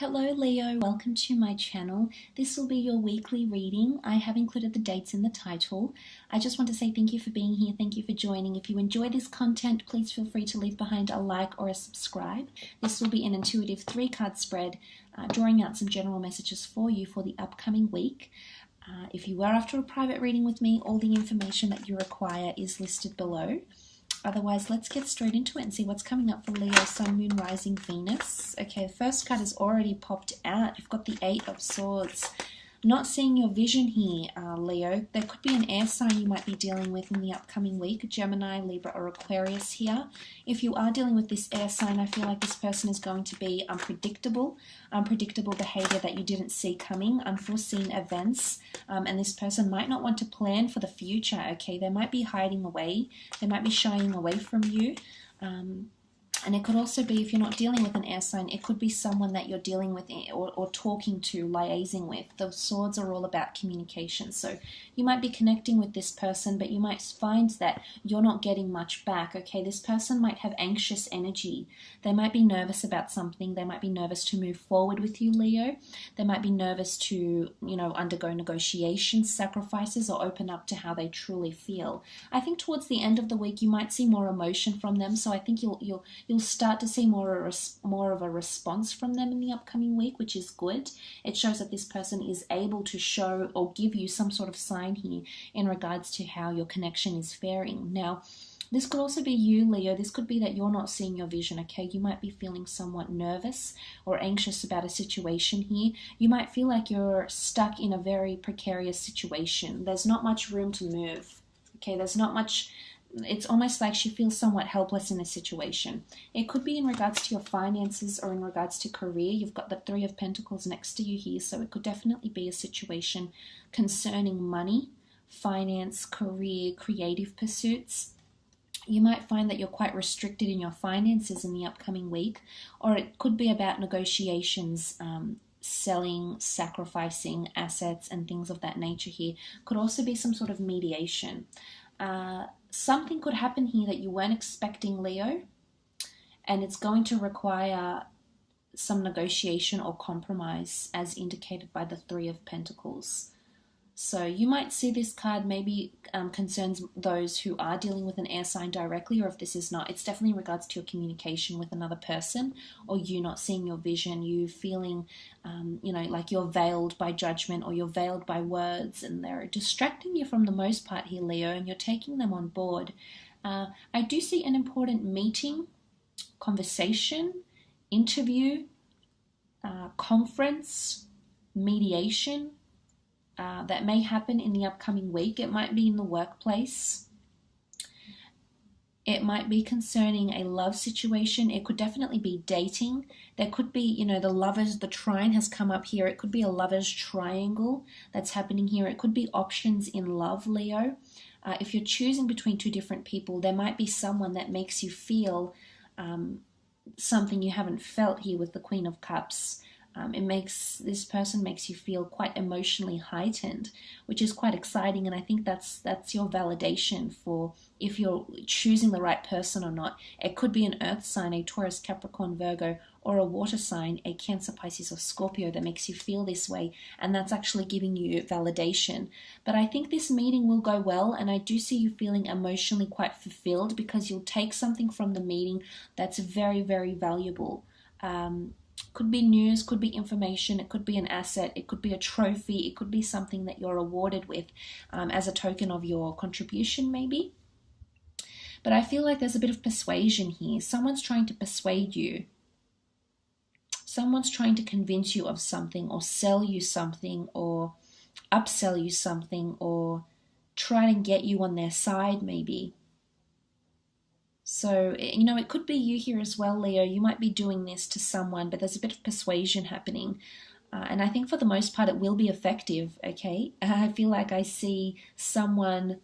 Hello Leo, welcome to my channel. This will be your weekly reading. I have included the dates in the title. I just want to say thank you for being here, thank you for joining. If you enjoy this content, please feel free to leave behind a like or a subscribe. This will be an intuitive 3-card spread, drawing out some general messages for you for the upcoming week. If you were after a private reading with me, all the information that you require is listed below. Otherwise, let's get straight into it and see what's coming up for Leo, Sun, Moon, Rising, Venus. Okay, the first card has already popped out. You've got the 8 of Swords. Not seeing your vision here, Leo. There could be an air sign you might be dealing with in the upcoming week, Gemini, Libra, or Aquarius here. If you are dealing with this air sign, I feel like this person is going to be unpredictable behavior that you didn't see coming, unforeseen events, and this person might not want to plan for the future, okay? They might be hiding away. They might be shying away from you. And it could also be, if you're not dealing with an air sign, it could be someone that you're dealing with or talking to, liaising with. The swords are all about communication. So you might be connecting with this person, but you might find that you're not getting much back. Okay, this person might have anxious energy. They might be nervous about something. They might be nervous to move forward with you, Leo. They might be nervous to, undergo negotiations, sacrifices, or open up to how they truly feel. I think towards the end of the week, you might see more emotion from them. So I think you'll start to see more of a response from them in the upcoming week, which is good. It shows that this person is able to show or give you some sort of sign here in regards to how your connection is faring. Now, this could also be you, Leo. This could be that you're not seeing your vision, okay? You might be feeling somewhat nervous or anxious about a situation here. You might feel like you're stuck in a very precarious situation. There's not much room to move, okay? There's not much. It's almost like she feels somewhat helpless in a situation. It could be in regards to your finances or in regards to career. You've got the 3 of Pentacles next to you here, so it could definitely be a situation concerning money, finance, career, creative pursuits. You might find that you're quite restricted in your finances in the upcoming week, or it could be about negotiations, selling, sacrificing assets and things of that nature here. Could also be some sort of mediation. Something could happen here that you weren't expecting, Leo, and it's going to require some negotiation or compromise as indicated by the 3 of Pentacles. So you might see this card maybe concerns those who are dealing with an air sign directly, or if this is not, it's definitely in regards to your communication with another person, or you not seeing your vision, you feeling, like you're veiled by judgment or you're veiled by words, and they're distracting you from the most part here, Leo, and you're taking them on board. I do see an important meeting, conversation, interview, conference, mediation, that may happen in the upcoming week. It might be in the workplace. It might be concerning a love situation. It could definitely be dating. There could be, the lovers, the trine has come up here. It could be a lover's triangle that's happening here. It could be options in love, Leo. If you're choosing between 2 different people, there might be someone that makes you feel something you haven't felt here with the Queen of Cups. This person makes you feel quite emotionally heightened, which is quite exciting, and I think that's your validation for if you're choosing the right person or not. It could be an earth sign, a Taurus, Capricorn, Virgo, or a water sign, a Cancer, Pisces, or Scorpio that makes you feel this way, and that's actually giving you validation. But I think this meeting will go well, and I do see you feeling emotionally quite fulfilled because you'll take something from the meeting that's very, very valuable. Could be news, could be information, it could be an asset, it could be a trophy, it could be something that you're awarded with as a token of your contribution maybe. But I feel like there's a bit of persuasion here. Someone's trying to persuade you. Someone's trying to convince you of something, or sell you something, or upsell you something, or try to get you on their side maybe. So, it could be you here as well, Leo. You might be doing this to someone, but there's a bit of persuasion happening. And I think for the most part, it will be effective, okay? I feel like I see someone,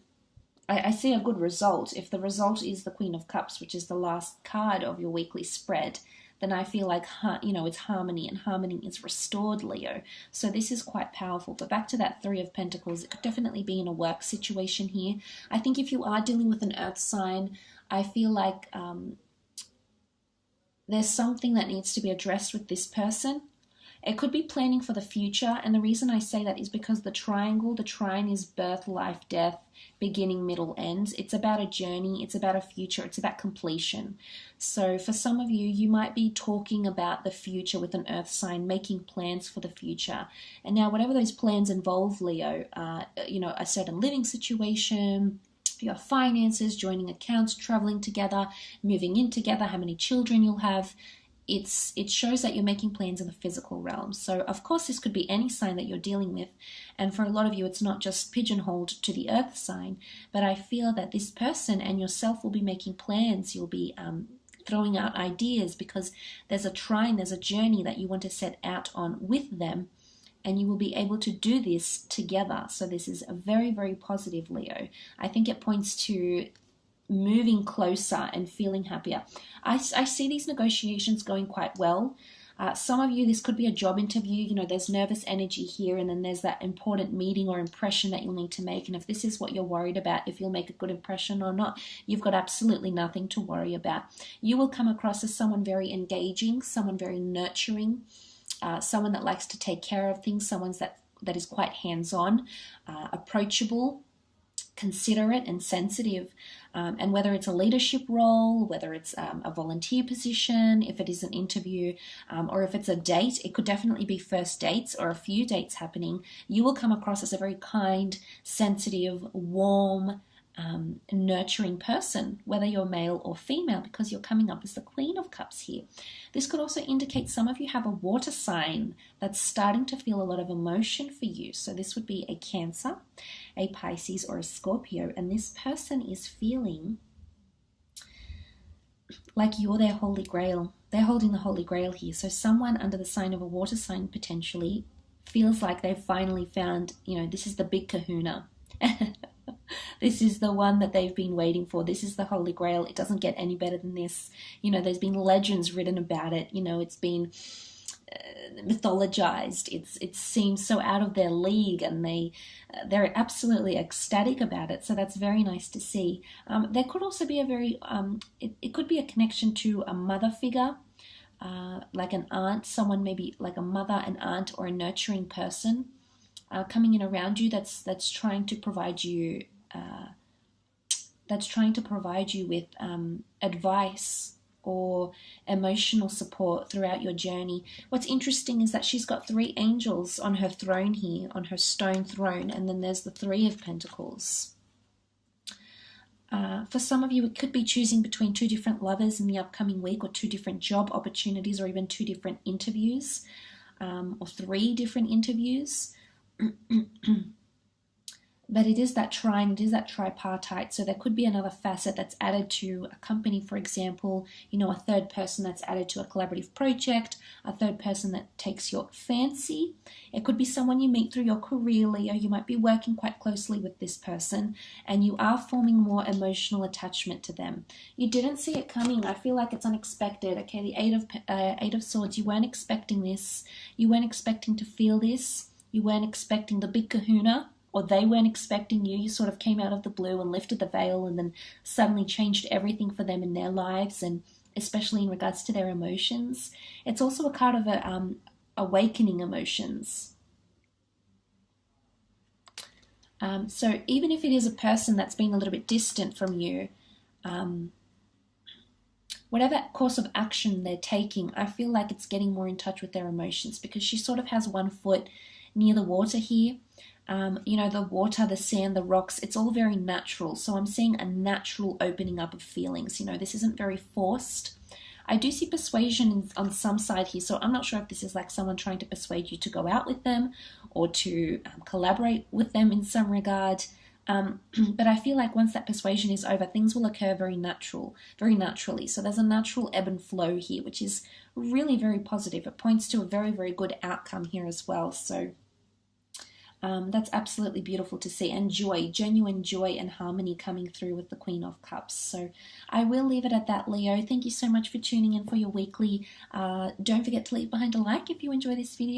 I see a good result. If the result is the Queen of Cups, which is the last card of your weekly spread, then I feel like, it's harmony, and harmony is restored, Leo. So this is quite powerful. But back to that 3 of Pentacles, it could definitely be in a work situation here. I think if you are dealing with an earth sign, I feel like there's something that needs to be addressed with this person. It could be planning for the future, and the reason I say that is because the trine is birth, life, death, beginning, middle, ends. It's about a journey, it's about a future, it's about completion. So for some of you, you might be talking about the future with an earth sign, making plans for the future. And now whatever those plans involve, Leo, a certain living situation, your finances, joining accounts, traveling together, moving in together, how many children you'll have. It shows that you're making plans in the physical realm. So of course this could be any sign that you're dealing with, and for a lot of you it's not just pigeonholed to the earth sign, but I feel that this person and yourself will be making plans. You'll be throwing out ideas because there's a trine, there's a journey that you want to set out on with them, and you will be able to do this together. So this is a very, very positive, Leo. I think it points to moving closer and feeling happier. I see these negotiations going quite well. Some of you, this could be a job interview. There's nervous energy here, and then there's that important meeting or impression that you'll need to make. And if this is what you're worried about, if you'll make a good impression or not, you've got absolutely nothing to worry about. You will come across as someone very engaging, someone very nurturing, someone that likes to take care of things, someone that is quite hands-on, approachable, considerate and sensitive, and whether it's a leadership role, whether it's a volunteer position, if it is an interview, or if it's a date, it could definitely be first dates or a few dates happening. You will come across as a very kind, sensitive, warm, nurturing person, whether you're male or female, because you're coming up as the Queen of Cups here. This could also indicate some of you have a water sign that's starting to feel a lot of emotion for you. So this would be a Cancer, a Pisces, or a Scorpio, and this person is feeling like you're their Holy Grail. They're holding the Holy Grail here. So someone under the sign of a water sign potentially feels like they've finally found, this is the big kahuna. This is the one that they've been waiting for. This is the Holy Grail. It doesn't get any better than this. There's been legends written about it. It's been mythologized. It seems so out of their league, and they're absolutely ecstatic about it. So that's very nice to see. There could also be it could be a connection to a mother figure, like an aunt, someone maybe like a mother, an aunt, or a nurturing person coming in around you that's trying to provide you with advice or emotional support throughout your journey. What's interesting is that she's got 3 angels on her throne here, on her stone throne, and then there's the 3 of Pentacles. For some of you, it could be choosing between 2 different lovers in the upcoming week, or 2 different job opportunities, or even 2 different interviews, or 3 different interviews. But it is that trine, it is that tripartite. So there could be another facet that's added to a company, for example, a third person that's added to a collaborative project, a third person that takes your fancy. It could be someone you meet through your career, Leo. You might be working quite closely with this person, and you are forming more emotional attachment to them. You didn't see it coming. I feel like it's unexpected. Okay, the Eight of Swords, you weren't expecting this. You weren't expecting to feel this. You weren't expecting the big kahuna, or they weren't expecting you. You sort of came out of the blue and lifted the veil, and then suddenly changed everything for them in their lives, and especially in regards to their emotions. It's also a card of awakening emotions. So even if it is a person that's been a little bit distant from you, whatever course of action they're taking, I feel like it's getting more in touch with their emotions, because she sort of has one foot near the water here. The water, the sand, the rocks, it's all very natural. So I'm seeing a natural opening up of feelings. This isn't very forced. I do see persuasion on some side here. So I'm not sure if this is like someone trying to persuade you to go out with them, or to collaborate with them in some regard. But I feel like once that persuasion is over, things will occur very naturally. So there's a natural ebb and flow here, which is really very positive. It points to a very, very good outcome here as well. So that's absolutely beautiful to see, and joy, genuine joy and harmony coming through with the Queen of Cups. So I will leave it at that, Leo. Thank you so much for tuning in for your weekly. Don't forget to leave behind a like if you enjoy this video.